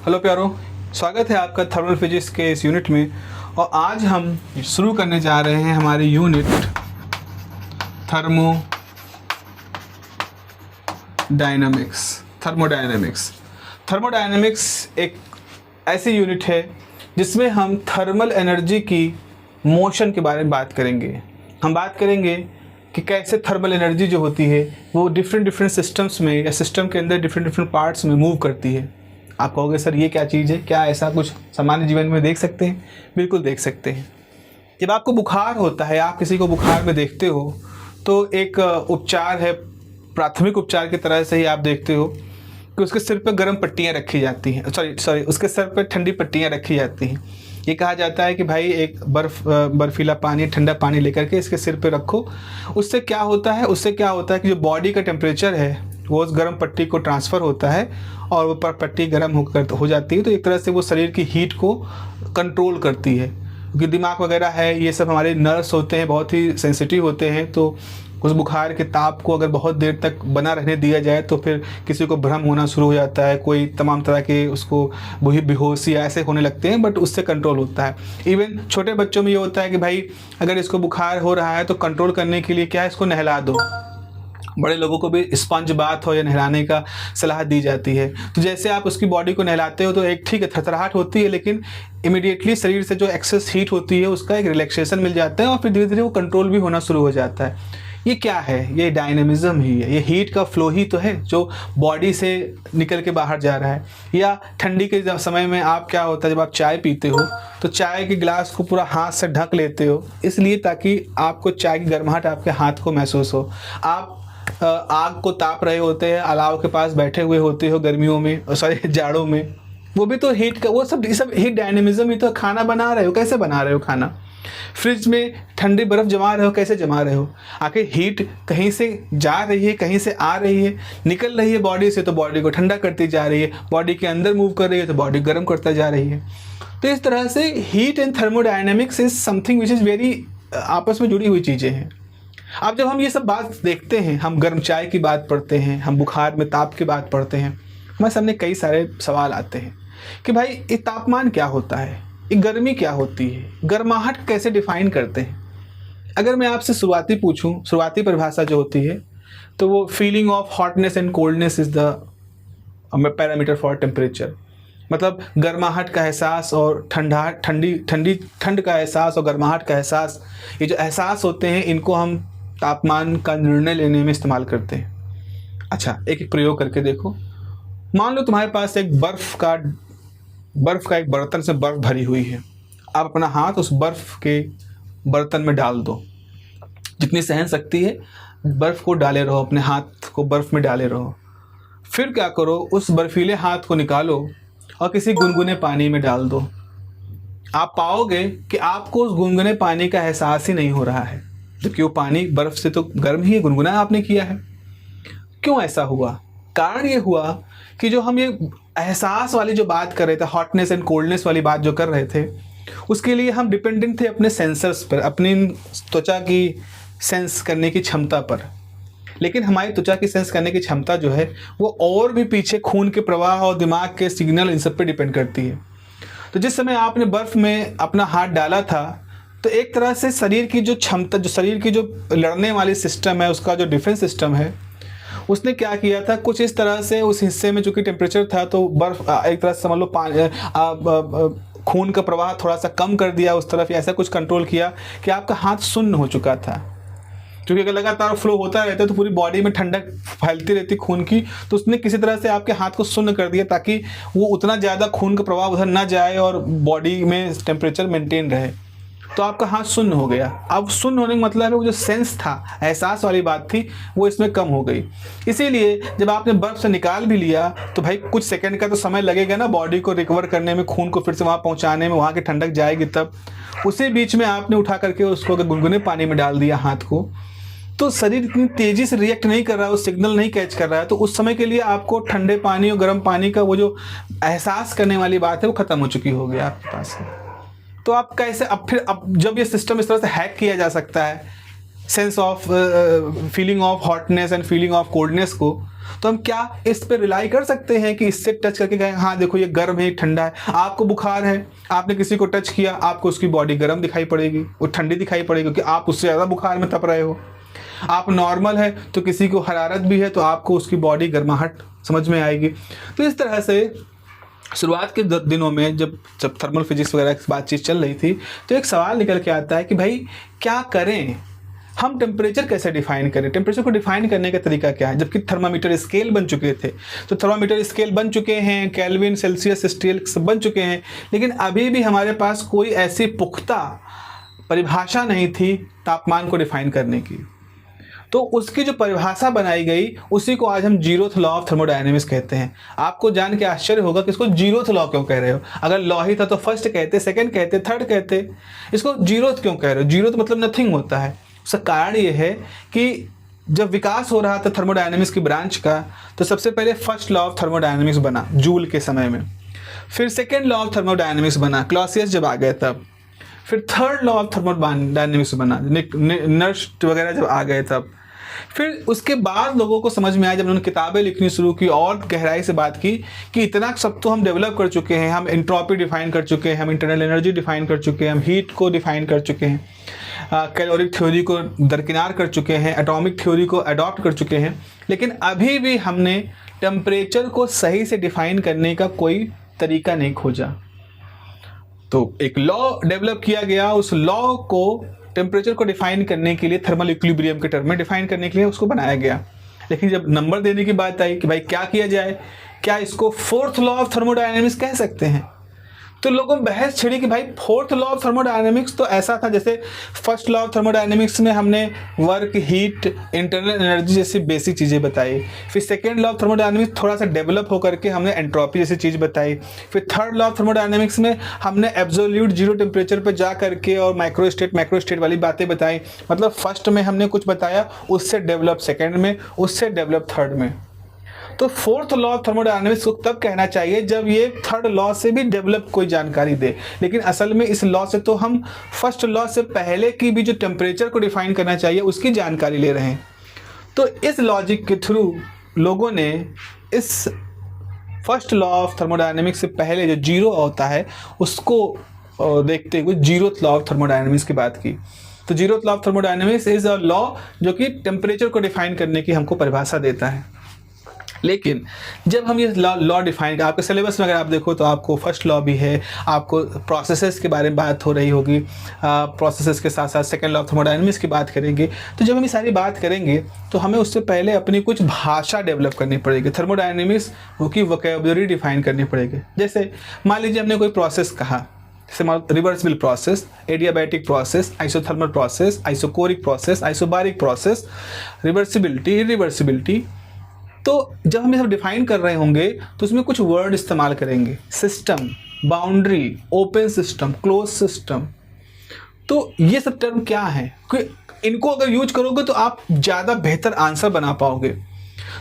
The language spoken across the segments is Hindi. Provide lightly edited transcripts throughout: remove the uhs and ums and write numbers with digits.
हेलो प्यारो, स्वागत है आपका थर्मल फिजिक्स के इस यूनिट में। और आज हम शुरू करने जा रहे हैं हमारी यूनिट थर्मोडायनेमिक्स एक ऐसी यूनिट है जिसमें हम थर्मल एनर्जी की मोशन के बारे में बात करेंगे। हम बात करेंगे कि कैसे थर्मल एनर्जी जो होती है वो डिफरेंट सिस्टम्स में या सिस्टम के अंदर डिफरेंट पार्ट्स में मूव करती है। आप कहोगे सर ये क्या चीज़ है, क्या ऐसा कुछ सामान्य जीवन में देख सकते हैं? बिल्कुल देख सकते हैं। जब आपको बुखार होता है, आप किसी को बुखार में देखते हो तो एक उपचार है, प्राथमिक उपचार की तरह से ही आप देखते हो कि उसके सिर पर गर्म पट्टियाँ रखी जाती हैं, उसके सर पर ठंडी पट्टियाँ रखी जाती हैं। ये कहा जाता है कि भाई एक बर्फीला पानी, ठंडा पानी लेकर के इसके सिर पे रखो। उससे क्या होता है कि जो बॉडी का टेम्परेचर है वो उस गर्म पट्टी को ट्रांसफ़र होता है और वो पट्टी गर्म हो जाती है। तो एक तरह से वो शरीर की हीट को कंट्रोल करती है, क्योंकि दिमाग वगैरह है, ये सब हमारे नर्व्स होते हैं, बहुत ही सेंसिटिव होते हैं। तो उस बुखार के ताप को अगर बहुत देर तक बना रहने दिया जाए तो फिर किसी को भ्रम होना शुरू हो जाता है, कोई तमाम तरह के उसको बेहोशी ऐसे होने लगते हैं, बट उससे कंट्रोल होता है। इवन छोटे बच्चों में ये होता है कि भाई अगर इसको बुखार हो रहा है तो कंट्रोल करने के लिए क्या है, इसको नहला दो। बड़े लोगों को भी स्पंज बाथ हो या नहलाने का सलाह दी जाती है। तो जैसे आप उसकी बॉडी को नहलाते हो तो एक ठीक है थरथराहट होती है, लेकिन इमीडिएटली शरीर से जो एक्सेस हीट होती है उसका एक रिलैक्सेशन मिल जाता है और फिर धीरे धीरे वो कंट्रोल भी होना शुरू हो जाता है। ये क्या है? ये डायनेमिज्म ही है, ये हीट का फ्लो ही तो है जो बॉडी से निकल के बाहर जा रहा है। या ठंडी के समय में आप क्या होता है, जब आप चाय पीते हो तो चाय के गिलास को पूरा हाथ से ढक लेते हो, इसलिए ताकि आपको चाय की गर्माहट आपके हाथ को महसूस हो। आप आग को ताप रहे होते हैं, अलाव के पास बैठे हुए होते हो गर्मियों में, जाड़ों में, वो भी तो हीट का, वो सब हीट डायनेमिज्म ही तो। खाना बना रहे हो, कैसे बना रहे हो खाना? फ्रिज में ठंडी बर्फ़ जमा रहे हो, कैसे जमा रहे हो? आखिर हीट कहीं से जा रही है, कहीं से आ रही है, निकल रही है बॉडी से तो बॉडी को ठंडा करती जा रही है, बॉडी के अंदर मूव कर रही है तो बॉडी गर्म करता जा रही है। तो इस तरह से heat and thermodynamics is something which is very आपस में जुड़ी हुई चीज़ें हैं। अब जब हम ये सब बात देखते हैं, हम गर्म चाय की बात पढ़ते हैं, हम बुखार में ताप की बात पढ़ते हैं, हमारे सामने कई सारे सवाल आते हैं कि भाई ये तापमान क्या होता है, ये गर्मी क्या होती है, गर्माहट कैसे डिफाइन करते हैं? अगर मैं आपसे शुरुआती परिभाषा जो होती है तो वो feeling of hotness and coldness is the parameter for temperature. मतलब गर्माहट का एहसास और ठंड का एहसास और गर्माहट का एहसास, ये जो एहसास होते हैं इनको हम तापमान का निर्णय लेने में इस्तेमाल करते हैं। अच्छा, एक प्रयोग करके देखो। मान लो तुम्हारे पास एक बर्फ़ का एक बर्तन से बर्फ़ भरी हुई है। आप अपना हाथ उस बर्फ़ के बर्तन में डाल दो, जितनी सहन शक्ति है बर्फ़ को डाले रहो, अपने हाथ को बर्फ़ में डाले रहो। फिर क्या करो, उस बर्फीले हाथ को निकालो और किसी गुनगुने पानी में डाल दो। आप पाओगे कि आपको उस गुनगुने पानी का एहसास ही नहीं हो रहा है, जबकि वो पानी बर्फ़ से तो गर्म ही है, गुनगुना आपने किया है। क्यों ऐसा हुआ? कारण ये हुआ कि जो हम ये एहसास वाली जो बात कर रहे थे, हॉटनेस एंड कोल्डनेस वाली बात जो कर रहे थे, उसके लिए हम डिपेंडेंट थे अपने सेंसर्स पर, अपनी त्वचा की सेंस करने की क्षमता पर। लेकिन हमारी त्वचा की सेंस करने की क्षमता जो है वो और भी पीछे खून के प्रवाह और दिमाग के सिग्नल, इन सब पे डिपेंड करती है। तो जिस समय आपने बर्फ़ में अपना हाथ डाला था तो एक तरह से शरीर की जो क्षमता, जो शरीर की जो लड़ने वाली सिस्टम है, उसका जो डिफेंस सिस्टम है, उसने क्या किया था, कुछ इस तरह से उस हिस्से में चूँकि टेम्परेचर था तो बर्फ़ एक तरह से समझ लो खून का प्रवाह थोड़ा सा कम कर दिया उस तरफ, ऐसा कुछ कंट्रोल किया कि आपका हाथ सुन्न हो चुका था। क्योंकि अगर लगातार फ्लो होता रहता तो पूरी बॉडी में ठंडक फैलती रहती खून की, तो उसने किसी तरह से आपके हाथ को सुन्न कर दिया ताकि वो उतना ज़्यादा खून का प्रवाह उधर ना जाए और बॉडी में टेम्परेचर मेंटेन रहे। तो आपका हाथ सुन्न हो गया। अब सुन्न होने का मतलब है वो जो सेंस था, एहसास वाली बात थी, वो इसमें कम हो गई। इसीलिए जब आपने बर्फ़ से निकाल भी लिया तो भाई कुछ सेकंड का तो समय लगेगा ना बॉडी को रिकवर करने में, खून को फिर से वहाँ पहुँचाने में, वहाँ की ठंडक जाएगी तब। उसी बीच में आपने उठा करके उसको अगर गुनगुने पानी में डाल दिया हाथ को, तो शरीर इतनी तेज़ी से रिएक्ट नहीं कर रहा है, वो सिग्नल नहीं कैच कर रहा है, तो उस समय के लिए आपको ठंडे पानी और गर्म पानी का वो जो एहसास करने वाली बात है वो ख़त्म हो चुकी होगी आपके पास। तो आप कैसे अब जब ये सिस्टम इस तरह से हैक किया जा सकता है, sense of feeling of hotness and feeling of coldness को, तो हम क्या इस पे रिलाई कर सकते हैं कि इससे टच करके कहें हाँ देखो ये गर्म है, ठंडा है? आपको बुखार है, आपने किसी को टच किया, आपको उसकी बॉडी गर्म दिखाई पड़ेगी, वो ठंडी दिखाई पड़ेगी क्योंकि आप उससे ज़्यादा बुखार में तप रहे हो। आप नॉर्मल है तो किसी को हरारत भी है तो आपको उसकी बॉडी गर्माहट समझ में आएगी। तो इस तरह से शुरुआत के दिनों में जब थर्मल फिजिक्स वगैरह की बातचीत चल रही थी तो एक सवाल निकल के आता है कि भाई क्या करें, हम टेम्परेचर कैसे डिफाइन करें? टेम्परेचर को डिफाइन करने का तरीका क्या है? जबकि थर्मामीटर स्केल बन चुके थे, तो थर्मामीटर स्केल बन चुके हैं, केल्विन, सेल्सियस, स्टील सब बन चुके हैं, लेकिन अभी भी हमारे पास कोई ऐसी पुख्ता परिभाषा नहीं थी तापमान को डिफाइन करने की। तो उसकी जो परिभाषा बनाई गई उसी को आज हम जीरोथ लॉ ऑफ थर्मोडायनेमिक्स कहते हैं। आपको जान के आश्चर्य होगा कि इसको जीरोथ लॉ क्यों कह रहे हो? अगर लॉ ही था तो फर्स्ट कहते, सेकंड कहते, थर्ड कहते, इसको जीरोथ क्यों कह रहे हो? जीरोथ मतलब नथिंग होता है। उसका कारण ये है कि जब विकास हो रहा था थर्मोडायनेमिक्स की ब्रांच का तो सबसे पहले फर्स्ट लॉ ऑफ थर्मोडायनेमिक्स बना जूल के समय में, फिर सेकेंड लॉ ऑफ थर्मोडायनेमिक्स बना क्लॉसियस जब आ गए तब, फिर थर्ड लॉ ऑफ थर्मोडायनेमिक्स बना नर्स्ट वगैरह जब आ गए तब, फिर उसके बाद लोगों को समझ में आया जब उन्होंने किताबें लिखनी शुरू की और गहराई से बात की कि इतना सब तो हम डेवलप कर चुके हैं, हम एंट्रोपी डिफाइन कर चुके हैं, हम इंटरनल एनर्जी डिफाइन कर चुके हैं, हम हीट को डिफाइन कर चुके हैं, कैलोरिक थ्योरी को दरकिनार कर चुके हैं, एटॉमिक थ्योरी को अडॉप्ट कर चुके हैं, लेकिन अभी भी हमने टेम्परेचर को सही से डिफाइन करने का कोई तरीका नहीं खोजा। तो एक लॉ डेवलप किया गया, उस लॉ को टेम्परेचर को डिफाइन करने के लिए थर्मल इक्विलिब्रियम के टर्म में डिफाइन करने के लिए उसको बनाया गया। लेकिन जब नंबर देने की बात आई कि भाई क्या किया जाए, क्या इसको फोर्थ लॉ ऑफ थर्मोडायनेमिक्स कह सकते हैं, तो लोगों में बहस छिड़ी कि भाई फोर्थ लॉ ऑफ थर्मोडायनेमिक्स तो ऐसा था जैसे फर्स्ट लॉ ऑफ थर्मोडायनेमिक्स में हमने वर्क, हीट, इंटरनल एनर्जी जैसी बेसिक चीज़ें बताई, फिर सेकेंड लॉ ऑफ थर्मोडायनेमिक्स थोड़ा सा डेवलप होकर के हमने एंट्रोपी जैसी चीज़ बताई, फिर थर्ड लॉ ऑफ थर्मोडायनेमिक्स में हमने एब्सोल्यूट जीरो टेम्परेचर पर जा करके और माइक्रो स्टेट वाली बातें बताई। मतलब फर्स्ट में हमने कुछ बताया, उससे डेवलप सेकेंड में, उससे डेवलप थर्ड में। तो फोर्थ लॉ ऑफ थर्मोडायनेमिक्स को तब कहना चाहिए जब ये थर्ड लॉ से भी डेवलप कोई जानकारी दे, लेकिन असल में इस लॉ से तो हम फर्स्ट लॉ से पहले की भी जो टेम्परेचर को डिफाइन करना चाहिए उसकी जानकारी ले रहे हैं। तो इस लॉजिक के थ्रू लोगों ने इस फर्स्ट लॉ ऑफ थर्मोडायनेमिक्स से पहले जो जीरो होता है उसको देखते हुए जीरोथ लॉ ऑफ थर्मोडायनेमिक्स की बात की। तो zeroth law of thermodynamics is a law जो कि टेम्परेचर को डिफाइन करने की हमको परिभाषा देता है। लेकिन जब हम ये लॉ डिफाइन, आपके सिलेबस में अगर आप देखो तो आपको फर्स्ट लॉ भी है, आपको प्रोसेसेस के बारे में बात हो रही होगी, प्रोसेसेस के साथ साथ सेकेंड लॉ ऑफ थर्मोडायनेमिक्स की बात करेंगे। तो जब हम ये सारी बात करेंगे तो हमें उससे पहले अपनी कुछ भाषा डेवलप करनी पड़ेगी, थर्मोडायनेमिक्स की वोकैबुलरी डिफाइन करनी पड़ेगी। जैसे मान लीजिए हमने कोई प्रोसेस कहा, जैसे reversible process, adiabatic process, isothermal process, isochoric process, isobaric process, reversibility, irreversibility. तो जब हम ये सब डिफाइन कर रहे होंगे तो उसमें कुछ वर्ड इस्तेमाल करेंगे, system, boundary, open system, close system. तो ये सब टर्म क्या हैं? इनको अगर यूज करोगे तो आप ज़्यादा बेहतर आंसर बना पाओगे।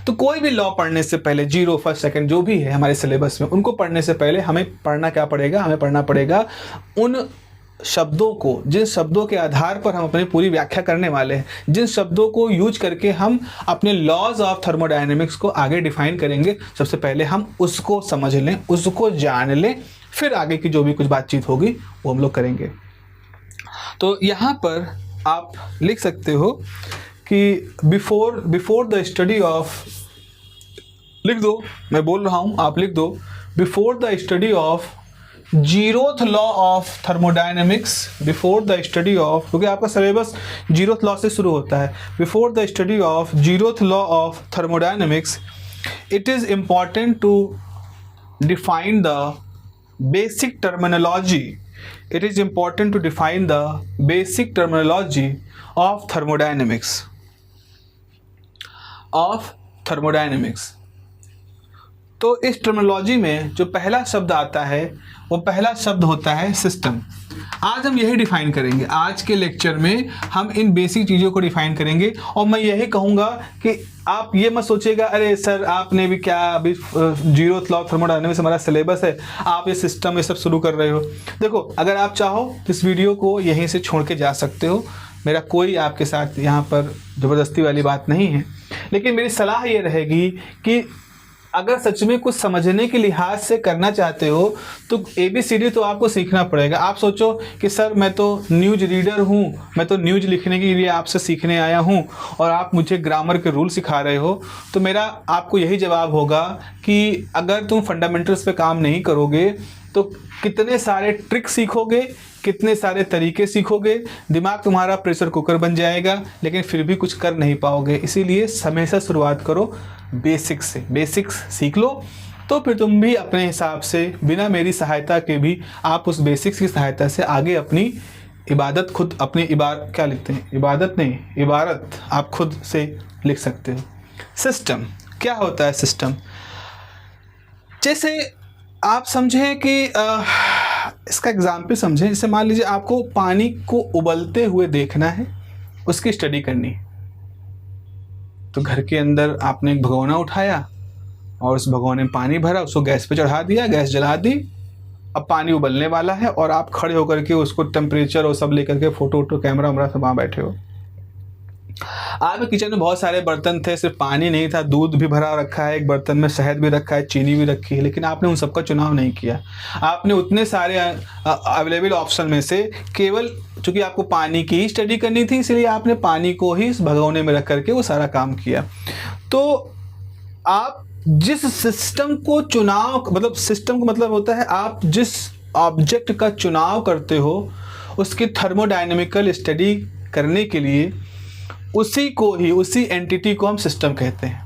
तो कोई भी लॉ पढ़ने से पहले, जीरो, फर्स्ट, सेकंड जो भी है हमारे सिलेबस में, उनको पढ़ने से पहले हमें पढ़ना क्या पड़ेगा? हमें पढ़ना पड़ेगा उन शब्दों को, जिन शब्दों के आधार पर हम अपनी पूरी व्याख्या करने वाले हैं, जिन शब्दों को यूज करके हम अपने लॉज ऑफ थर्मोडायनेमिक्स को आगे डिफाइन करेंगे। सबसे पहले हम उसको समझ लें, उसको जान लें, फिर आगे की जो भी कुछ बातचीत होगी वो हम लोग करेंगे। तो यहाँ पर आप लिख सकते हो कि बिफोर द स्टडी ऑफ, लिख दो, मैं बोल रहा हूँ आप लिख दो, before the study of zeroth law of thermodynamics, before the study of, क्योंकि आपका सिलेबस जीरोथ लॉ से शुरू होता है, before the study of zeroth law of thermodynamics, it is important to define the basic terminology, it is important to define the basic terminology of thermodynamics, of thermodynamics. तो इस टर्मिनोलॉजी में जो पहला शब्द आता है वो पहला शब्द होता है सिस्टम। आज हम यही डिफाइन करेंगे, आज के लेक्चर में हम इन बेसिक चीज़ों को डिफाइन करेंगे। और मैं यही कहूँगा कि आप ये मत सोचिएगा अरे सर आपने भी क्या अभी जीरोथ लॉ ऑफ थर्मोडायनेमिक्स हमारा सिलेबस है, आप ये सिस्टम ये सब शुरू कर रहे हो। देखो अगर आप चाहो तो इस वीडियो को यहीं से छोड़ के जा सकते हो, मेरा कोई आपके साथ यहाँ पर ज़बरदस्ती वाली बात नहीं है, लेकिन मेरी सलाह ये रहेगी कि अगर सच में कुछ समझने के लिहाज से करना चाहते हो तो ABCD तो आपको सीखना पड़ेगा। आप सोचो कि सर मैं तो न्यूज़ रीडर हूँ, मैं तो न्यूज़ लिखने के लिए आपसे सीखने आया हूँ और आप मुझे ग्रामर के रूल सिखा रहे हो, तो मेरा आपको यही जवाब होगा कि अगर तुम फंडामेंटल्स पे काम नहीं करोगे तो कितने सारे ट्रिक सीखोगे, कितने सारे तरीके सीखोगे, दिमाग तुम्हारा प्रेशर कुकर बन जाएगा, लेकिन फिर भी कुछ कर नहीं पाओगे। इसीलिए हमेशा शुरुआत करो बेसिक्स से। बेसिक्स सीख लो तो फिर तुम भी अपने हिसाब से बिना मेरी सहायता के भी आप उस बेसिक्स की सहायता से आगे अपनी इबादत खुद अपनी क्या लिखते हैं, इबादत नहीं, इबारत आप खुद से लिख सकते हो। सिस्टम क्या होता है? सिस्टम जैसे आप समझें कि इसका एग्जाम्पल समझें, जैसे मान लीजिए आपको पानी को उबलते हुए देखना है, उसकी स्टडी करनी है। तो घर के अंदर आपने एक भगोना उठाया और उस भगोने में पानी भरा, उसको गैस पे चढ़ा दिया, गैस जला दी, अब पानी उबलने वाला है और आप खड़े होकर के उसको टेम्परेचर और सब लेकर के फोटो कैमरा वैमरा सब वहाँ बैठे हो। आपके किचन में बहुत सारे बर्तन थे, सिर्फ पानी नहीं था, दूध भी भरा रखा है, एक बर्तन में शहद भी रखा है, चीनी भी रखी है, लेकिन आपने उन सबका चुनाव नहीं किया। आपने उतने सारे अवेलेबल ऑप्शन में से केवल, चूंकि आपको पानी की ही स्टडी करनी थी, इसलिए आपने पानी को ही इस भगोने में रख करके वो सारा काम किया। तो आप जिस सिस्टम को चुनाव, मतलब सिस्टम का मतलब होता है आप जिस ऑब्जेक्ट का चुनाव करते हो उसकी थर्मोडायनेमिकल स्टडी करने के लिए उसी को ही, उसी एंटिटी को हम सिस्टम कहते हैं।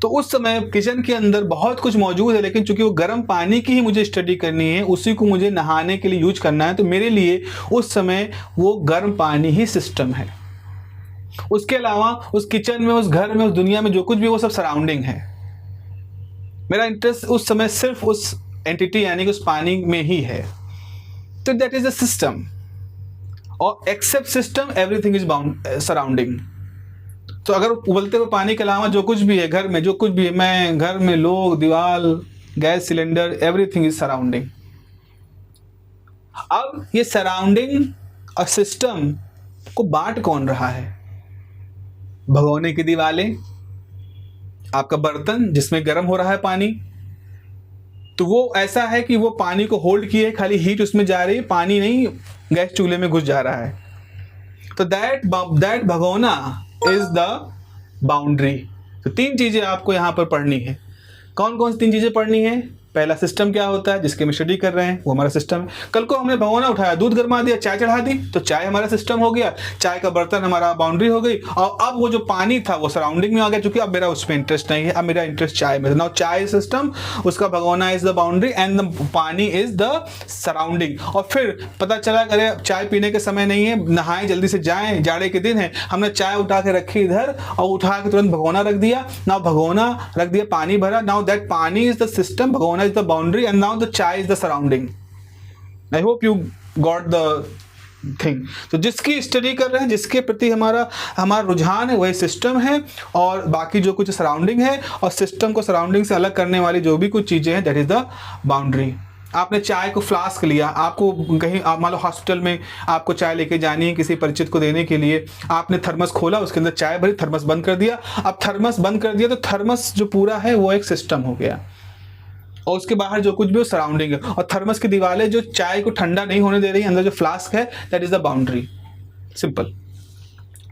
तो उस समय किचन के अंदर बहुत कुछ मौजूद है, लेकिन चूंकि वो गर्म पानी की ही मुझे स्टडी करनी है, उसी को मुझे नहाने के लिए यूज करना है, तो मेरे लिए उस समय वो गर्म पानी ही सिस्टम है। उसके अलावा उस किचन में, उस घर में, उस दुनिया में जो कुछ भी वो सब सराउंडिंग है। मेरा इंटरेस्ट उस समय सिर्फ उस एंटिटी यानी कि उस पानी में ही है। तो दैट इज द सिस्टम। और except system everything is bound surrounding. तो अगर उबलते हुए पानी के अलावा जो कुछ भी है घर में, जो कुछ भी है, मैं घर में, लोग, दीवार, gas cylinder, everything is surrounding. अब ये सराउंडिंग और सिस्टम को बांट कौन रहा है? भगोने की दीवारें, आपका बर्तन जिसमें गर्म हो रहा है पानी, तो वो ऐसा है कि वो पानी को होल्ड किए, खाली हीट उसमें जा रही है, पानी नहीं गैस चूल्हे में घुस जा रहा है। तो दैट भगोना इज द बाउंड्री। तो तीन चीजें आपको यहां पर पढ़नी है। कौन कौन सी तीन चीजें पढ़नी है? पहला, सिस्टम क्या होता है जिसके हम स्टडी कर रहे हैं, वो हमारा सिस्टम है। कल को हमने भगोना उठाया, दूध गर्मा दिया, चाय चढ़ा दी, तो चाय हमारा सिस्टम हो गया, चाय का बर्तन हमारा बाउंड्री हो गई। और अब वो जो पानी था वो सराउंडिंग में आ गया, क्योंकि अब मेरा उसमें इंटरेस्ट नहीं है, अब मेरा इंटरेस्ट चाय में। नाउ चाय सिस्टम, उसका भगोना is the boundary and the पानी इज द सराउंडिंग। और फिर पता चला अरे चाय पीने के समय नहीं है, नहाएं जल्दी से जाएं, जाड़े के दिन है, हमने चाय उठा के रखी इधर और उठा के तुरंत भगोना रख दिया। नाउ भगोना रख दिया, पानी भरा, नाउ दैट पानी इज द सिस्टम, भगोना is the boundary and now the chai is the surrounding. I hope you got the thing. तो जिसकी स्टडी कर रहे हैं, जिसके प्रति हमारा रुझान है, वही सिस्टम है, और बाकी जो कुछ सराउंडिंग है, और सिस्टम को सराउंडिंग से अलग करने वाली जो भी कुछ चीजें हैं, दैट इज द बाउंड्री। आपने चाय को फ्लास्क लिया, आपको कहीं मान लो हॉस्पिटल में आपको चाय लेके जानी है किसी परिचित को देने के लिए, आपने थर्मस खोला, उसके अंदर चाय भरी, थर्मस बंद कर दिया। अब थर्मस बंद कर दिया तो थर्मस जो पूरा है वो एक सिस्टम हो गया, और उसके बाहर जो कुछ भी वो सराउंडिंग है। और थर्मस की दीवारें जो चाय को ठंडा नहीं होने दे रही, अंदर जो फ्लास्क है, that is the boundary. Simple.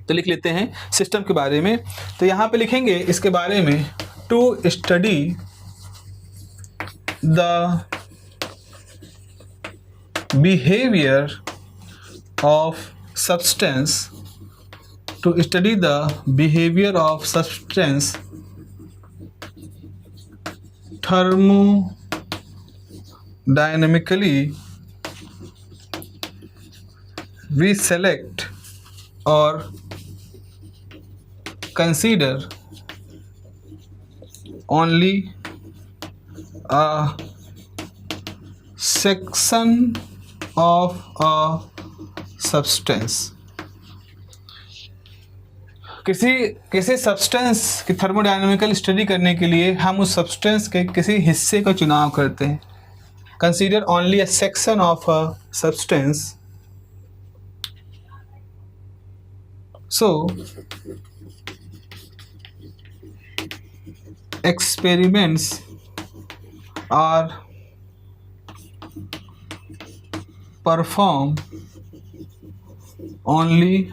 तो लिख लेते हैं सिस्टम के बारे में। तो यहां पे लिखेंगे इसके बारे में, to study the behaviour of substance, to study the behaviour of substance thermodynamically, we select or consider only a section of a substance. किसी सब्सटेंस की थर्मोडायनामिकल स्टडी करने के लिए हम उस सब्सटेंस के किसी हिस्से का चुनाव करते हैं। Consider only a section of a substance So experiments are performed only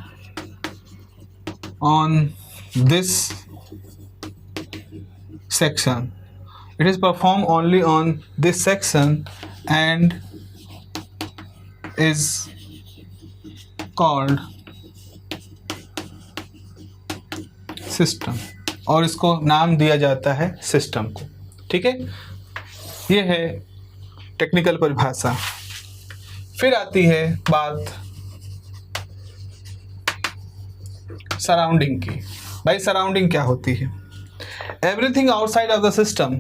on this section. It is performed only on this section and is called system, और इसको नाम दिया जाता है सिस्टम को। ठीक है, ये है टेक्निकल परिभाषा। फिर आती है बात सराउंडिंग की। भाई सराउंडिंग क्या होती है? Everything outside of the system,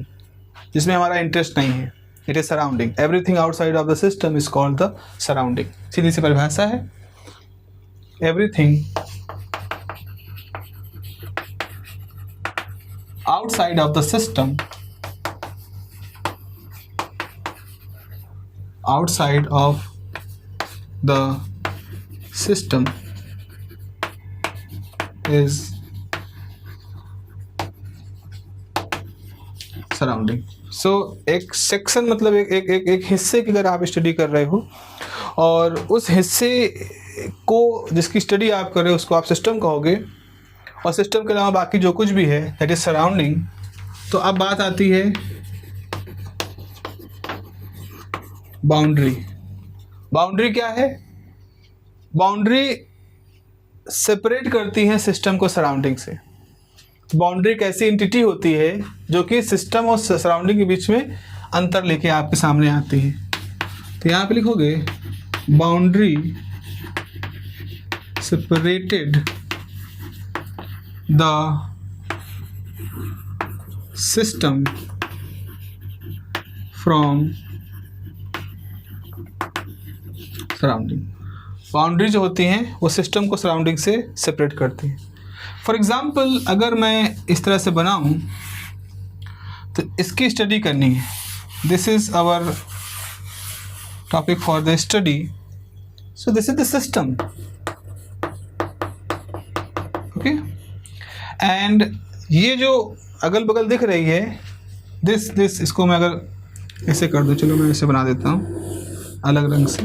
जिसमें हमारा इंटरेस्ट नहीं है, it is surrounding. Everything outside of the system is called the surrounding. सीधी सी परिभाषा है, everything outside of the system, outside of the system is surrounding. So एक सेक्शन मतलब एक हिस्से की अगर आप स्टडी कर रहे हो और उस हिस्से को जिसकी स्टडी आप कर रहे हो उसको आप सिस्टम कहोगे, और सिस्टम के अलावा बाकी जो कुछ भी है दैट इज सराउंडिंग। तो अब बात आती है बाउंड्री। बाउंड्री क्या है? बाउंड्री सेपरेट करती है सिस्टम को सराउंडिंग से। बाउंड्री एक ऐसी एंटिटी होती है जो कि सिस्टम और सराउंडिंग के बीच में अंतर लेके आपके सामने आती है। तो यहाँ पे लिखोगे boundary separated the system from surrounding। Boundary जो होती हैं वो सिस्टम को सराउंडिंग से सेपरेट करती हैं। फॉर एग्जाम्पल अगर मैं इस तरह से बनाऊं तो इसकी स्टडी करनी है। This is our topic for the study. So this is the system, okay. And ये जो अगल बगल दिख रही है दिस इसको मैं अगर ऐसे कर दूं, चलो मैं ऐसे बना देता हूँ अलग रंग से।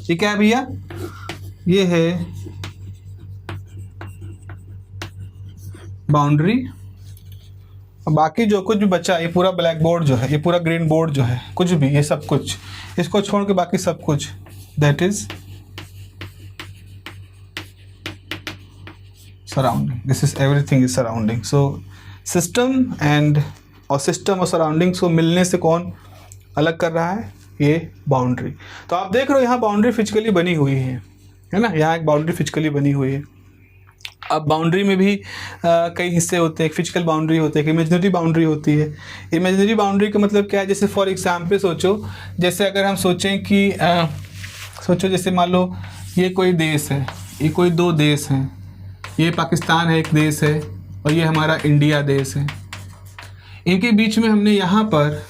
ये क्या है भैया? ये है बाउंड्री, और बाकी जो कुछ भी बचा ये पूरा ब्लैक बोर्ड जो है, ये पूरा ग्रीन बोर्ड जो है, कुछ भी ये सब कुछ, इसको छोड़ के बाकी सब कुछ that is surrounding. This is everything is surrounding. So system and और सिस्टम और सराउंडिंग्स को मिलने से कौन अलग कर रहा है? ये बाउंड्री। तो आप देख रहे हो यहाँ बाउंड्री फिजिकली बनी हुई है ना, यहाँ एक बाउंड्री फिजिकली बनी हुई है। अब बाउंड्री में भी कई हिस्से होते हैं। एक फिजिकल बाउंड्री होती है, एक इमेजिनरी बाउंड्री होती है। इमेजिनरी बाउंड्री का मतलब क्या है? जैसे फॉर एग्जाम्पल सोचो, जैसे अगर हम सोचें कि सोचो जैसे मान लो ये कोई देश है, ये कोई दो देश हैं, ये पाकिस्तान है एक देश है और ये हमारा इंडिया देश है। इनके बीच में हमने यहाँ पर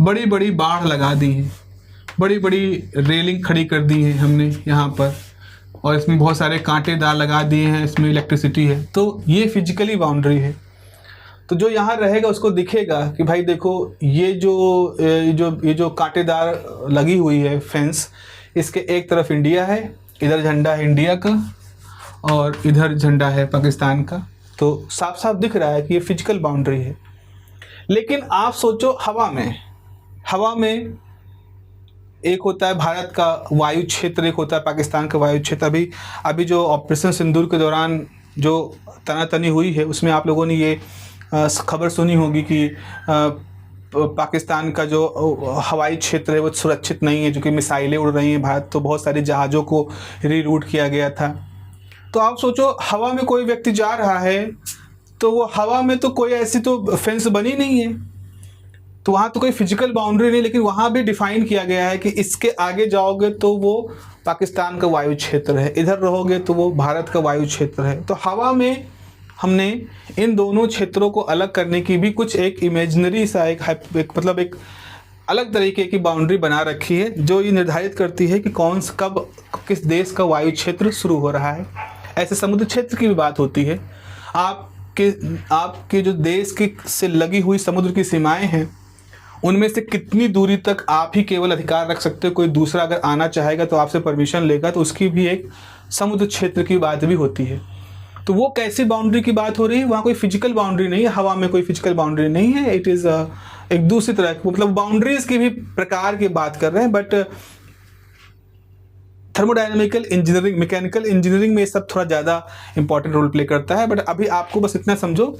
बड़ी बड़ी बाढ़ लगा दी है, बड़ी बड़ी रेलिंग खड़ी कर दी है हमने यहाँ पर, और इसमें बहुत सारे कांटेदार लगा दिए हैं, इसमें इलेक्ट्रिसिटी है। तो ये फिजिकली बाउंड्री है। तो जो यहाँ रहेगा उसको दिखेगा कि भाई देखो ये जो कांटेदार लगी हुई है फेंस, इसके एक तरफ इंडिया है, इधर झंडा है इंडिया का और इधर झंडा है पाकिस्तान का। तो साफ साफ दिख रहा है कि ये फिजिकल बाउंड्री है। लेकिन आप सोचो हवा में एक होता है भारत का वायु क्षेत्र, एक होता है पाकिस्तान का वायु क्षेत्र। अभी जो ऑपरेशन सिंदूर के दौरान जो तनातनी हुई है उसमें आप लोगों ने ये खबर सुनी होगी कि पाकिस्तान का जो हवाई क्षेत्र है वो सुरक्षित नहीं है, जो कि मिसाइलें उड़ रही हैं भारत, तो बहुत सारे जहाज़ों को रीरूट किया गया था। तो आप सोचो हवा में कोई व्यक्ति जा रहा है तो वो हवा में तो कोई ऐसी तो फेंस बनी नहीं है, तो वहाँ तो कोई फिजिकल बाउंड्री नहीं, लेकिन वहाँ भी डिफाइन किया गया है कि इसके आगे जाओगे तो वो पाकिस्तान का वायु क्षेत्र है, इधर रहोगे तो वो भारत का वायु क्षेत्र है। तो हवा में हमने इन दोनों क्षेत्रों को अलग करने की भी कुछ एक इमेजिनरी सा एक मतलब एक अलग तरीके की बाउंड्री बना रखी है जो ये निर्धारित करती है कि कौन कब किस देश का वायु क्षेत्र शुरू हो रहा है। ऐसे समुद्र क्षेत्र की भी बात होती है। आपके जो देश की से लगी हुई समुद्र की सीमाएं हैं उनमें से कितनी दूरी तक आप ही केवल अधिकार रख सकते हो, कोई दूसरा अगर आना चाहेगा तो आपसे परमिशन लेगा, तो उसकी भी एक समुद्र क्षेत्र की बात भी होती है। तो वो कैसी बाउंड्री की बात हो रही है, वहाँ कोई फिजिकल बाउंड्री नहीं है, हवा में कोई फिजिकल बाउंड्री नहीं है। इट इज़ एक दूसरी तरह की, मतलब बाउंड्रीज की भी प्रकार की बात कर रहे हैं, बट थर्मोडायनामिकल इंजीनियरिंग, मैकेनिकल इंजीनियरिंग में ये सब थोड़ा ज़्यादा इंपॉर्टेंट रोल प्ले करता है। बट अभी आपको बस इतना समझो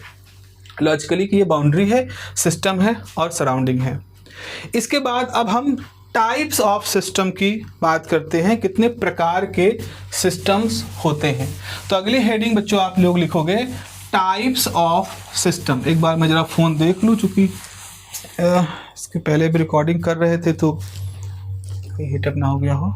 लॉजिकली कि ये बाउंड्री है, सिस्टम है और सराउंडिंग है। इसके बाद अब हम टाइप्स ऑफ सिस्टम की बात करते हैं, कितने प्रकार के सिस्टम्स होते हैं। तो अगली हेडिंग बच्चों आप लोग लिखोगे टाइप्स ऑफ सिस्टम। एक बार मैं ज़रा फ़ोन देख लूँ, चूँकि इसके पहले भी रिकॉर्डिंग कर रहे थे तो कहीं हिटअप ना हो गया हो।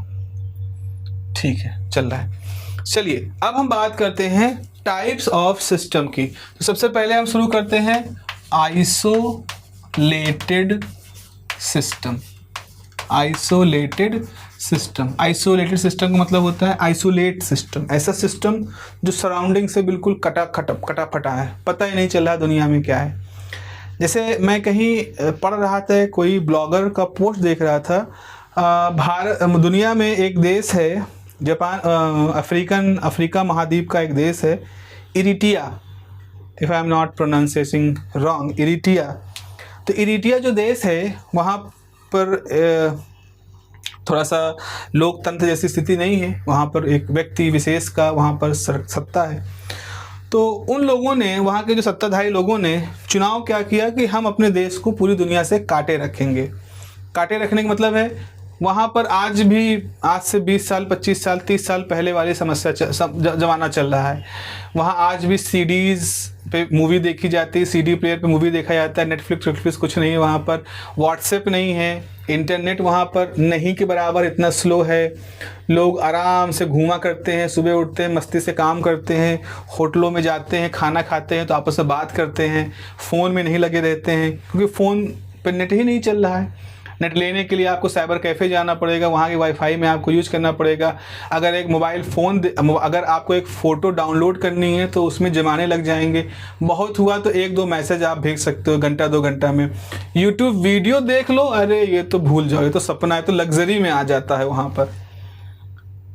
ठीक है, चल रहा है। चलिए अब हम बात करते हैं टाइप्स ऑफ सिस्टम की। तो सबसे पहले हम शुरू करते हैं isolated system. Isolated system, isolated system का मतलब होता है आइसोलेट सिस्टम, ऐसा सिस्टम जो सराउंडिंग से बिल्कुल कटा फटा है, पता ही नहीं चल रहा दुनिया में क्या है। जैसे मैं कहीं पढ़ रहा था, कोई ब्लॉगर का पोस्ट देख रहा था, दुनिया में एक देश है, जापान, अफ्रीका महाद्वीप का एक देश है, Eritrea, if I am not pronouncing wrong, Eritrea. तो इरिट्रिया जो देश है वहाँ पर थोड़ा सा लोकतंत्र जैसी स्थिति नहीं है, वहाँ पर एक व्यक्ति विशेष का वहाँ पर सत्ता है। तो उन लोगों ने, वहाँ के जो सत्ताधारी लोगों ने चुनाव क्या किया कि हम अपने देश को पूरी दुनिया से काटे रखेंगे। काटे रखने का मतलब है वहाँ पर आज से 20 साल 25 साल 30 साल पहले वाली समस्या ज़माना चल रहा है। वहाँ आज भी सीडीज़ पे मूवी देखी जाती है, सीडी प्लेयर पे मूवी देखा जाता है, नेटफ्लिक्स कुछ नहीं है वहाँ पर, व्हाट्सएप नहीं है, इंटरनेट वहाँ पर नहीं के बराबर इतना स्लो है। लोग आराम से घूमा करते हैं, सुबह उठते हैं, मस्ती से काम करते हैं, होटलों में जाते हैं, खाना खाते हैं तो आपस में बात करते हैं, फ़ोन में नहीं लगे रहते हैं, क्योंकि फ़ोन पर नेट ही नहीं चल रहा है। नेट लेने के लिए आपको साइबर कैफ़े जाना पड़ेगा, वहाँ के वाईफाई में आपको यूज़ करना पड़ेगा। अगर एक मोबाइल फ़ोन, अगर आपको एक फ़ोटो डाउनलोड करनी है तो उसमें जमाने लग जाएंगे, बहुत हुआ तो 1-2 मैसेज आप भेज सकते हो घंटा 2 घंटा में। यूट्यूब वीडियो देख लो, अरे ये तो भूल जाओ, ये तो सपना है, तो लग्जरी में आ जाता है वहाँ पर।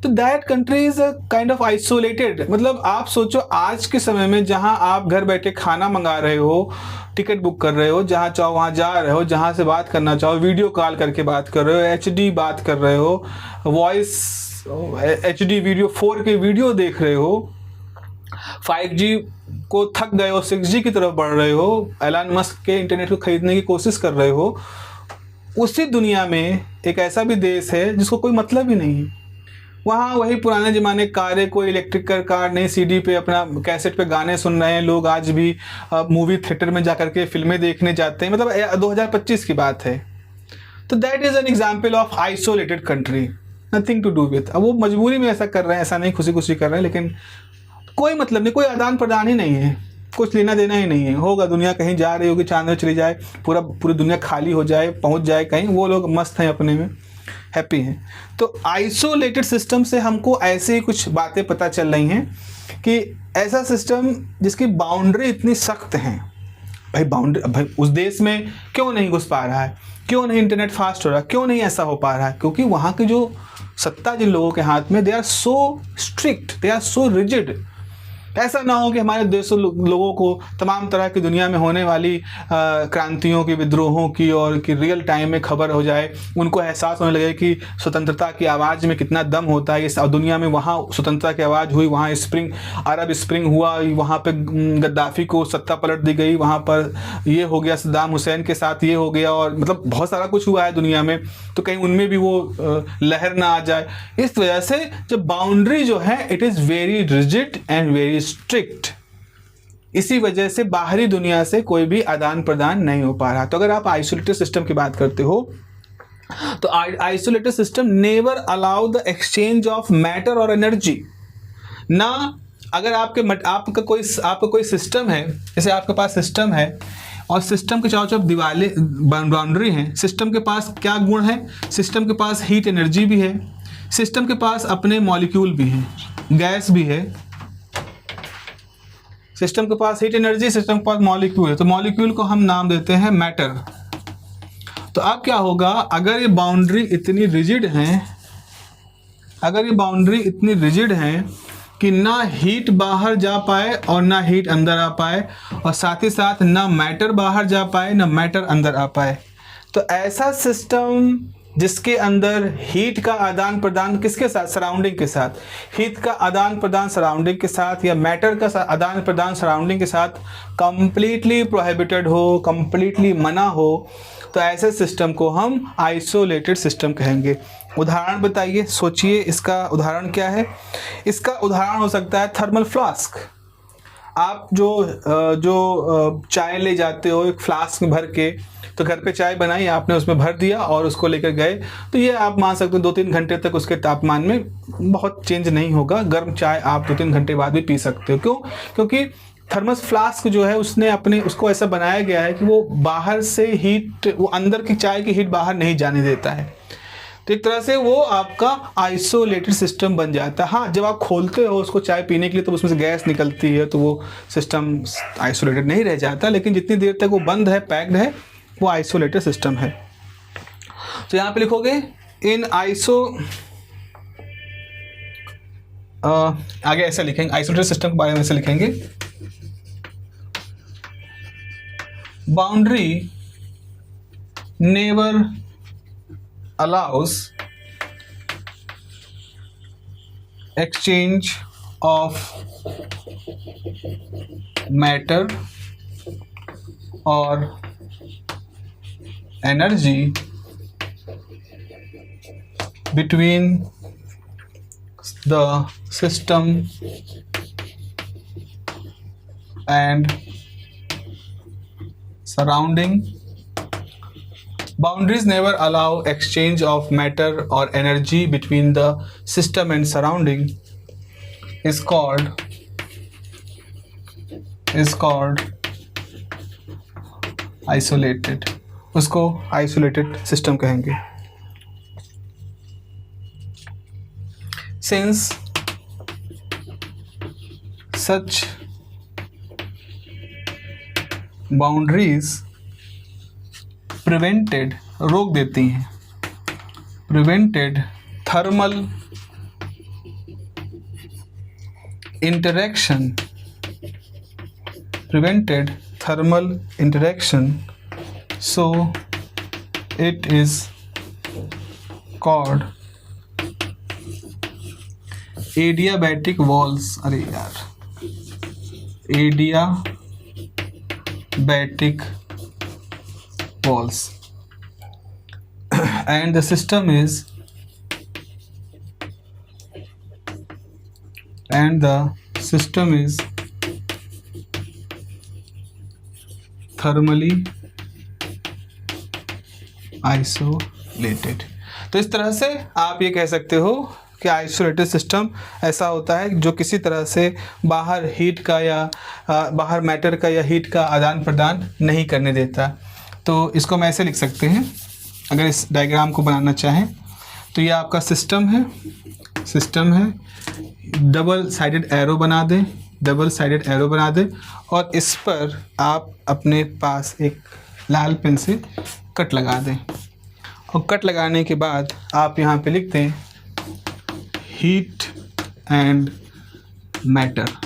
तो that country is a kind of isolated. मतलब आप सोचो आज के समय में जहाँ आप घर बैठे खाना मंगा रहे हो, टिकट बुक कर रहे हो, जहाँ चाहो वहाँ जा रहे हो, जहाँ से बात करना चाहो वीडियो कॉल करके बात कर रहे हो, HD बात कर रहे हो, voice HD video 4K video देख रहे हो, 5G को थक गए हो, 6G की तरफ बढ़ रहे हो, एलन मस्क के इंटरनेट को खरीदने की कोशिश कर रहे हो। उसी दुनिया में एक ऐसा भी देश है जिसको कोई मतलब ही नहीं है। वहाँ वही पुराने ज़माने कारें, कोई इलेक्ट्रिक कार नहीं, CD पे अपना कैसेट पे गाने सुन रहे हैं लोग। आज भी मूवी थिएटर में जाकर के फिल्में देखने जाते हैं, मतलब 2025 की बात है। तो that is an example of isolated country, nothing to do with. अब वो मजबूरी में ऐसा कर रहे हैं, ऐसा नहीं खुशी खुशी कर रहे हैं, लेकिन कोई मतलब नहीं, कोई आदान प्रदान ही नहीं है, कुछ लेना देना ही नहीं है। होगा दुनिया कहीं जा रही होगी, चांद में चली जाए, पूरी दुनिया खाली हो जाए, पहुँच जाए कहीं, वो लोग मस्त हैं अपने में, हैप्पी हैं। तो आइसोलेटेड सिस्टम से हमको ऐसे ही कुछ बातें पता चल रही हैं कि ऐसा सिस्टम जिसकी बाउंड्री इतनी सख्त हैं, भाई उस देश में क्यों नहीं घुस पा रहा है, क्यों नहीं इंटरनेट फास्ट हो रहा है, क्यों नहीं ऐसा हो पा रहा है? क्योंकि वहाँ की जो सत्ता जिन लोगों के हाथ में, they are so strict, they are so rigid. ऐसा ना हो कि हमारे देशों लोगों को तमाम तरह की दुनिया में होने वाली क्रांतियों की, विद्रोहों की और की रियल टाइम में खबर हो जाए, उनको एहसास होने लगे कि स्वतंत्रता की आवाज़ में कितना दम होता है। इस दुनिया में वहाँ स्वतंत्रता की आवाज़ हुई, वहाँ अरब स्प्रिंग हुआ, वहाँ पे गद्दाफ़ी को सत्ता पलट दी गई, वहाँ पर ये हो गया, सद्दाम हुसैन के साथ ये हो गया, और मतलब बहुत सारा कुछ हुआ है दुनिया में। तो कहीं उनमें भी वो लहर ना आ जाए। इस वजह से जो बाउंड्री जो है, it is very rigid and very strict. इसी वजह से बाहरी दुनिया से कोई भी आदान प्रदान नहीं हो पा रहा। तो अगर आप आइसोलेटेड सिस्टम की बात करते हो तो isolated system never allow the exchange of matter और एनर्जी। ना अगर आपका कोई सिस्टम है, जैसे आपके पास सिस्टम है, और सिस्टम के चारों तरफ दीवारें बाउंड्री हैं। सिस्टम के पास क्या गुण है? सिस्टम के पास हीट एनर्जी भी है, सिस्टम के पास अपने मॉलिक्यूल भी हैं, गैस भी है। सिस्टम के पास हीट एनर्जी, सिस्टम के पास मॉलिक्यूल है, तो मॉलिक्यूल को हम नाम देते हैं मैटर। तो अब क्या होगा, अगर ये बाउंड्री इतनी रिजिड हैं, अगर ये बाउंड्री इतनी रिजिड हैं कि ना हीट बाहर जा पाए और ना हीट अंदर आ पाए, और साथ ही साथ ना मैटर बाहर जा पाए ना मैटर अंदर आ पाए, तो ऐसा सिस्टम जिसके अंदर हीट का आदान प्रदान किसके साथ? सराउंडिंग के साथ। हीट का आदान प्रदान सराउंडिंग के साथ या मैटर का आदान प्रदान सराउंडिंग के साथ कंप्लीटली प्रोहिबिटेड हो, कंप्लीटली मना हो, तो ऐसे सिस्टम को हम आइसोलेटेड सिस्टम कहेंगे। उदाहरण बताइए, सोचिए इसका उदाहरण क्या है? इसका उदाहरण हो सकता है थर्मल फ्लास्क। आप जो चाय ले जाते हो एक फ्लास्क में भर के, तो घर पे चाय बनाई आपने, उसमें भर दिया और उसको लेकर गए, तो ये आप मान सकते हो 2-3 घंटे तक उसके तापमान में बहुत चेंज नहीं होगा। गर्म चाय आप 2-3 घंटे बाद भी पी सकते हो। क्यों? क्योंकि थर्मस फ्लास्क जो है उसको ऐसा बनाया गया है कि वो बाहर से हीट, वो अंदर की चाय की हीट बाहर नहीं जाने देता है। तो एक तरह से वो आपका आइसोलेटेड सिस्टम बन जाता है। हाँ, जब आप खोलते हो उसको चाय पीने के लिए तो उसमें से गैस निकलती है, तो वो सिस्टम आइसोलेटेड नहीं रह जाता, लेकिन जितनी देर तक वो बंद है, पैक्ड है, वो आइसोलेटेड सिस्टम है। तो यहाँ पे लिखोगे इन आगे ऐसा लिखेंगे, आइसोलेटेड सिस्टम के बारे में ऐसे लिखेंगे, boundary never allows exchange of matter or energy between the system and surrounding. Boundaries never allow exchange of matter or energy between the system and surrounding is called isolated. उसको isolated system कहेंगे। Since such boundaries प्रिवेंटेड रोक देती हैं, prevented thermal interaction, prevented thermal interaction, so it is called adiabatic walls. अरे यार, adiabatic walls and the system is thermally isolated। तो इस तरह से आप ये कह सकते हो कि आइसोलेटेड सिस्टम ऐसा होता है जो किसी तरह से बाहर हीट का या बाहर मैटर का या हीट का आदान प्रदान नहीं करने देता। तो इसको हम ऐसे लिख सकते हैं, अगर इस डायग्राम को बनाना चाहें तो ये आपका सिस्टम है, डबल साइडेड एरो बना दें, और इस पर आप अपने पास एक लाल पेन से कट लगा दें, और कट लगाने के बाद आप यहाँ पे लिख दें हीट एंड मैटर।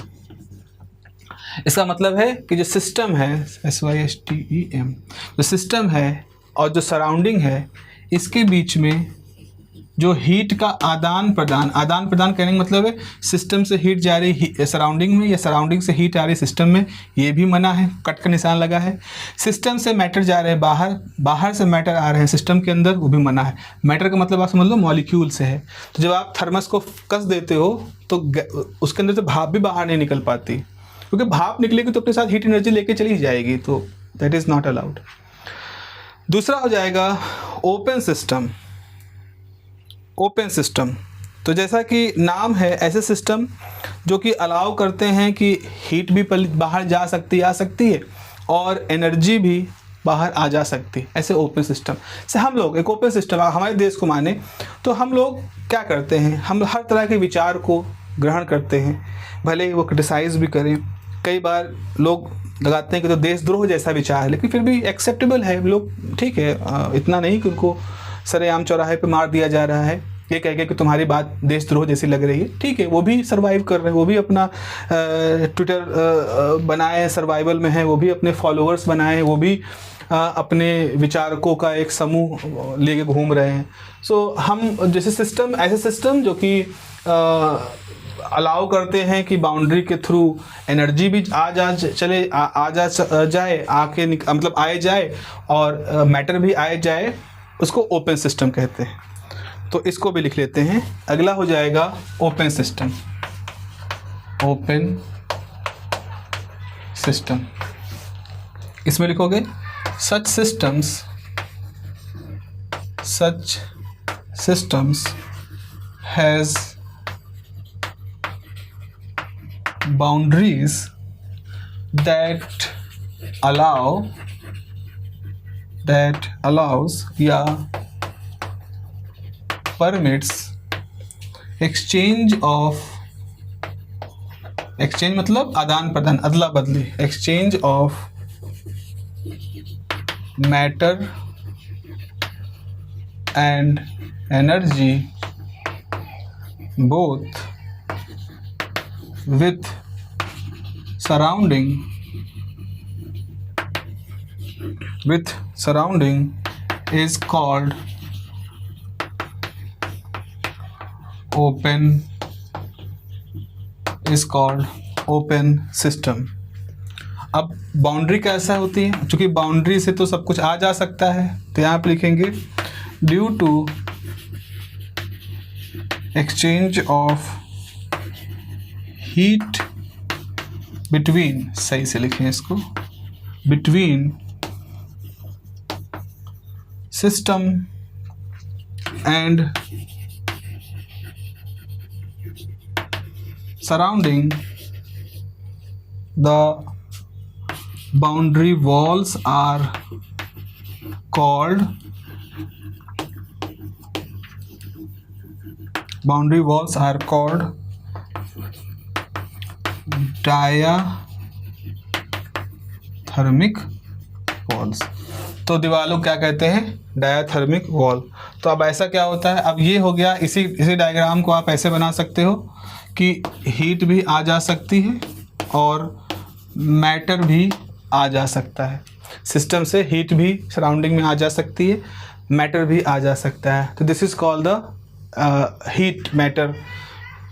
इसका मतलब है कि जो सिस्टम है, SYSTEM, जो सिस्टम है और जो सराउंडिंग है, इसके बीच में जो हीट का आदान प्रदान करने का मतलब है सिस्टम से हीट जा रही सराउंडिंग में या सराउंडिंग से हीट आ रही सिस्टम में, ये भी मना है, कट का निशान लगा है। सिस्टम से मैटर जा रहे हैं बाहर से मैटर आ रहे हैं सिस्टम के अंदर, वो भी मना है। मैटर का मतलब आप समझ लो मॉलिक्यूल से है। तो जब आप थर्मस को कस देते हो तो उसके अंदर से भाप भी बाहर नहीं निकल पाती, क्योंकि भाप निकलेगी तो अपने साथ हीट एनर्जी लेके चली जाएगी, तो दैट इज़ नॉट अलाउड। दूसरा हो जाएगा ओपन सिस्टम। तो जैसा कि नाम है, ऐसे सिस्टम जो कि अलाउ करते हैं कि हीट भी बाहर जा सकती आ सकती है और एनर्जी भी बाहर आ जा सकती। ऐसे ओपन सिस्टम से हम लोग एक ओपन सिस्टम हमारे देश को माने तो हम लोग क्या करते हैं, हम हर तरह के विचार को ग्रहण करते हैं, भले ही वो क्रिटिसाइज भी करें। कई बार लोग लगाते हैं कि तो देशद्रोह जैसा विचार है, लेकिन फिर भी एक्सेप्टेबल है। लोग ठीक है, इतना नहीं कि उनको सरेआम चौराहे पे मार दिया जा रहा है ये कह के कि तुम्हारी बात देशद्रोह जैसी लग रही है, ठीक है, वो भी सर्वाइव कर रहे हैं, वो भी अपना ट्विटर बनाए सर्वाइवल में है, वो भी अपने फॉलोअर्स बनाए हैं, वो भी अपने विचारकों का एक समूह लेके घूम रहे हैं। सो हम जैसे सिस्टम, ऐसे सिस्टम जो कि अलाउ करते हैं कि बाउंड्री के थ्रू एनर्जी भी आ जाए आके मतलब आए जाए और मैटर भी आए जाए, उसको ओपन सिस्टम कहते हैं। तो इसको भी लिख लेते हैं। अगला हो जाएगा ओपन सिस्टम। ओपन सिस्टम इसमें लिखोगे such systems has boundaries that allows या permits exchange मतलब आदान प्रदान, अदला बदली, exchange of matter and energy both with surrounding is called open system। अब बाउंड्री कैसा होती है, क्योंकि बाउंड्री से तो सब कुछ आ जा सकता है, तो यहाँ पे लिखेंगे due to exchange of heat between, सही से लिखें इसको, between system and surrounding, the boundary walls are called diathermic walls. तो दीवालों क्या कहते हैं, डायाथर्मिक वॉल। तो अब ऐसा क्या होता है, अब ये हो गया, इसी डायग्राम को आप ऐसे बना सकते हो कि हीट भी आ जा सकती है और मैटर भी आ जा सकता है। सिस्टम से हीट भी सराउंडिंग में आ जा सकती है, मैटर भी आ जा सकता है। तो this is called the heat matter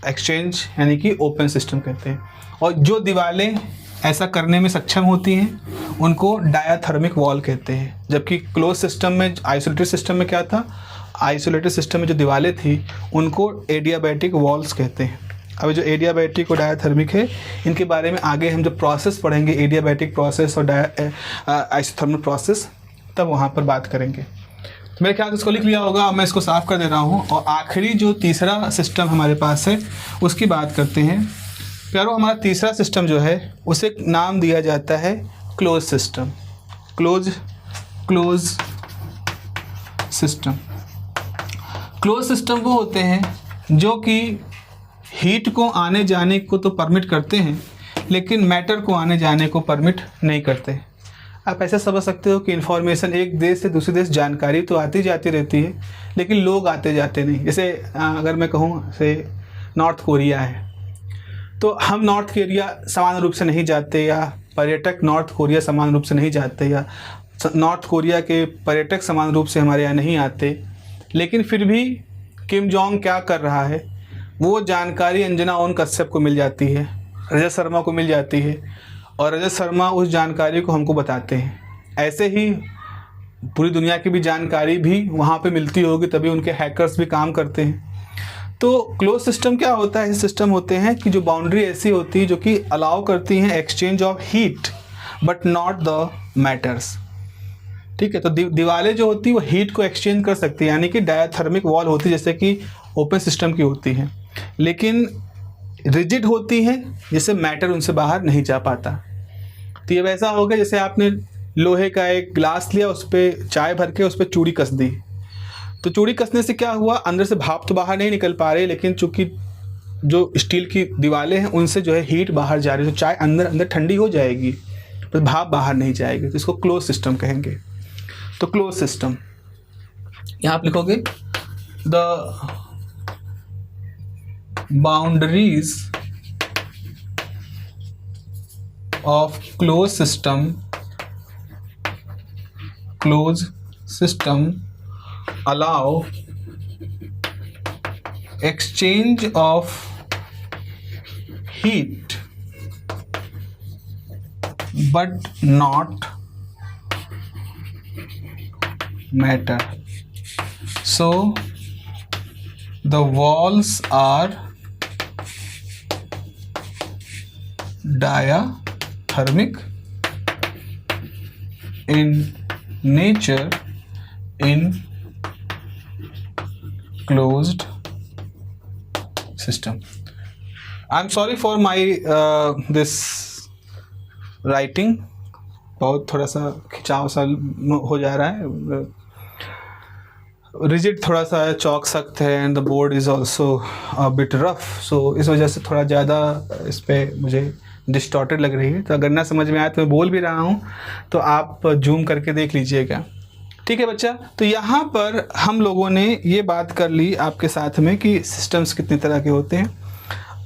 exchange, यानी कि ओपन सिस्टम कहते हैं। और जो दीवारें ऐसा करने में सक्षम होती हैं उनको डायाथर्मिक वॉल कहते हैं। जबकि क्लोज सिस्टम में, आइसोलेटेड सिस्टम में क्या था, आइसोलेटेड सिस्टम में जो दीवारें थी उनको एडियाबैटिक वॉल्स कहते हैं। अब जो एडियाबैटिक और डायाथर्मिक है, इनके बारे में आगे हम जब प्रोसेस पढ़ेंगे, एडियाबैटिक प्रोसेस और आइसोथर्मल प्रोसेस, तब वहाँ पर बात करेंगे। तो मेरे ख्याल से इसको लिख लिया होगा। अब मैं इसको साफ़ कर दे रहा हूँ और आखिरी जो तीसरा सिस्टम हमारे पास है उसकी बात करते हैं। प्यारो, हमारा तीसरा सिस्टम जो है उसे नाम दिया जाता है क्लोज सिस्टम। क्लोज सिस्टम वो होते हैं जो कि हीट को आने जाने को तो परमिट करते हैं, लेकिन मैटर को आने जाने को परमिट नहीं करते। आप ऐसा समझ सकते हो कि इन्फॉर्मेशन एक देश से दूसरे देश, जानकारी तो आती जाती रहती है, लेकिन लोग आते जाते नहीं। जैसे अगर मैं कहूँ से नॉर्थ कोरिया है, तो हम नॉर्थ कोरिया समान रूप से नहीं जाते, या पर्यटक नॉर्थ कोरिया समान रूप से नहीं जाते, या नॉर्थ कोरिया के पर्यटक समान रूप से हमारे यहाँ नहीं आते। लेकिन फिर भी किम जोंग क्या कर रहा है वो जानकारी अंजना ओम कश्यप को मिल जाती है, रजत शर्मा को मिल जाती है, और रजत शर्मा उस जानकारी को हमको बताते हैं। ऐसे ही पूरी दुनिया की भी जानकारी भी वहाँ पे मिलती होगी, तभी उनके हैकर्स भी काम करते हैं। तो क्लोज सिस्टम क्या होता है, सिस्टम होते हैं कि जो बाउंड्री ऐसी होती है जो कि अलाउ करती हैं exchange of heat but not the matters. ठीक है, तो दीवारें जो होती है वो हीट को एक्सचेंज कर सकती है, यानी कि डायाथर्मिक वॉल होती है जैसे कि ओपन सिस्टम की होती है, लेकिन रिजिड होती हैं जिससे मैटर उनसे बाहर नहीं जा पाता। तो ये वैसा हो गया जैसे आपने लोहे का एक ग्लास लिया, उस पर चाय भर के उस पर चूड़ी कस दी। तो चूड़ी कसने से क्या हुआ, अंदर से भाप तो बाहर नहीं निकल पा रही, लेकिन चूंकि जो स्टील की दीवारें हैं उनसे जो है हीट बाहर जा रही है, तो चाय अंदर अंदर ठंडी हो जाएगी, पर भाप बाहर नहीं जाएगी। तो इसको क्लोज सिस्टम कहेंगे। तो क्लोज सिस्टम यहाँ आप लिखोगे the boundaries of close system allow exchange of heat but not matter. So the walls are diathermic in nature in closed system. I'm sorry for my this writing, बहुत थोड़ा सा खिंचाव सा हो जा रहा है, रिजिड थोड़ा सा, चौक सख्त है, and the board is also bit rough, so इस वजह से थोड़ा ज़्यादा इस पर मुझे डिस्टॉर्टेड लग रही है। तो अगर ना समझ में आए तो मैं बोल भी रहा हूँ तो आप जूम करके देख लीजिएगा, ठीक है बच्चा। तो यहाँ पर हम लोगों ने ये बात कर ली आपके साथ में कि सिस्टम्स कितने तरह के होते हैं।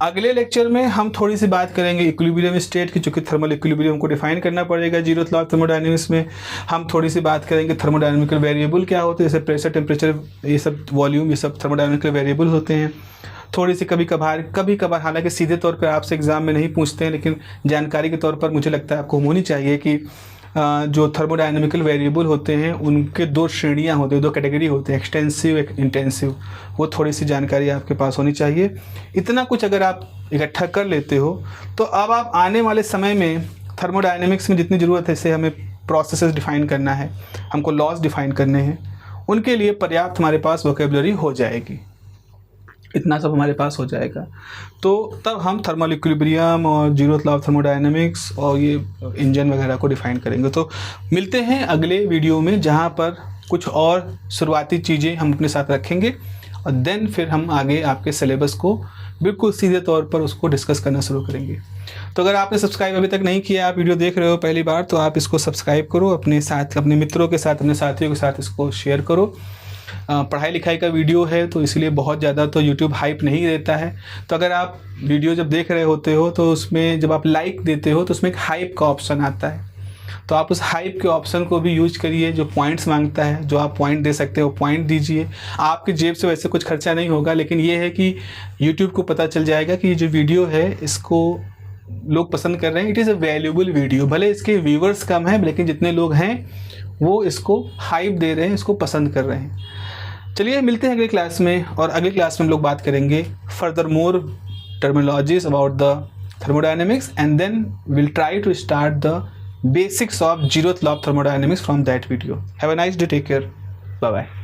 अगले लेक्चर में हम थोड़ी सी बात करेंगे इक्विलिब्रियम स्टेट की, चूँकि थर्मल इक्विलिब्रियम को डिफाइन करना पड़ेगा जीरोथ लॉ ऑफ थर्मोडायनेमिक्स में। हम थोड़ी सी बात करेंगे थर्मोडायनेमिकल वेरिएबल क्या होते हैं, जैसे प्रेशर, टेम्परेचर, ये सब वॉल्यूम, ये सब थर्मोडायनेमिकल वेरिएबल होते हैं। थोड़ी सी कभी कभार हालांकि सीधे तौर पर आपसे एग्जाम में नहीं पूछते हैं, लेकिन जानकारी के तौर पर मुझे लगता है आपको होनी चाहिए कि जो थर्मोडायनेमिकल वेरिएबल होते हैं उनके दो श्रेणियां होती हैं, दो कैटेगरी होते हैं, एक्सटेंसिव, एक इंटेंसिव। वो थोड़ी सी जानकारी आपके पास होनी चाहिए। इतना कुछ अगर आप इकट्ठा कर लेते हो तो अब आप आने वाले समय में थर्मोडायनेमिक्स में जितनी ज़रूरत है, जैसे हमें प्रोसेसेस डिफ़ाइन करना है, हमको लॉज डिफ़ाइन करने हैं, उनके लिए पर्याप्त हमारे पास वोकेबलरी हो जाएगी। इतना सब हमारे पास हो जाएगा तो तब हम थर्मल इक्विलिब्रियम और जीरोथ लॉ ऑफ थर्मोडायनेमिक्स और ये इंजन वगैरह को डिफ़ाइन करेंगे। तो मिलते हैं अगले वीडियो में, जहाँ पर कुछ और शुरुआती चीज़ें हम अपने साथ रखेंगे और देन फिर हम आगे आपके सिलेबस को बिल्कुल सीधे तौर पर उसको डिस्कस करना शुरू करेंगे। तो अगर आपने सब्सक्राइब अभी तक नहीं किया, आप वीडियो देख रहे हो पहली बार, तो आप इसको सब्सक्राइब करो, अपने साथ, अपने मित्रों के साथ, अपने साथियों के साथ इसको शेयर करो। पढ़ाई लिखाई का वीडियो है तो इसलिए बहुत ज़्यादा तो YouTube हाइप नहीं देता है। तो अगर आप वीडियो जब देख रहे होते हो तो उसमें जब आप लाइक देते हो तो उसमें एक हाइप का ऑप्शन आता है, तो आप उस हाइप के ऑप्शन को भी यूज करिए। जो पॉइंट्स मांगता है, जो आप पॉइंट दे सकते हो पॉइंट दीजिए। आपकी जेब से वैसे कुछ खर्चा नहीं होगा, लेकिन ये है कि YouTube को पता चल जाएगा कि ये जो वीडियो है इसको लोग पसंद कर रहे हैं, it is a valuable video. भले इसके व्यूवर्स कम हैं, लेकिन जितने लोग हैं वो इसको हाइप दे रहे हैं, इसको पसंद कर रहे हैं। चलिए मिलते हैं अगली क्लास में, और अगली क्लास में हम लोग बात करेंगे further more terminologies about the thermodynamics, and then we'll try to start the basics of zeroth law of thermodynamics from that video. Have a nice day. Take care. Bye bye.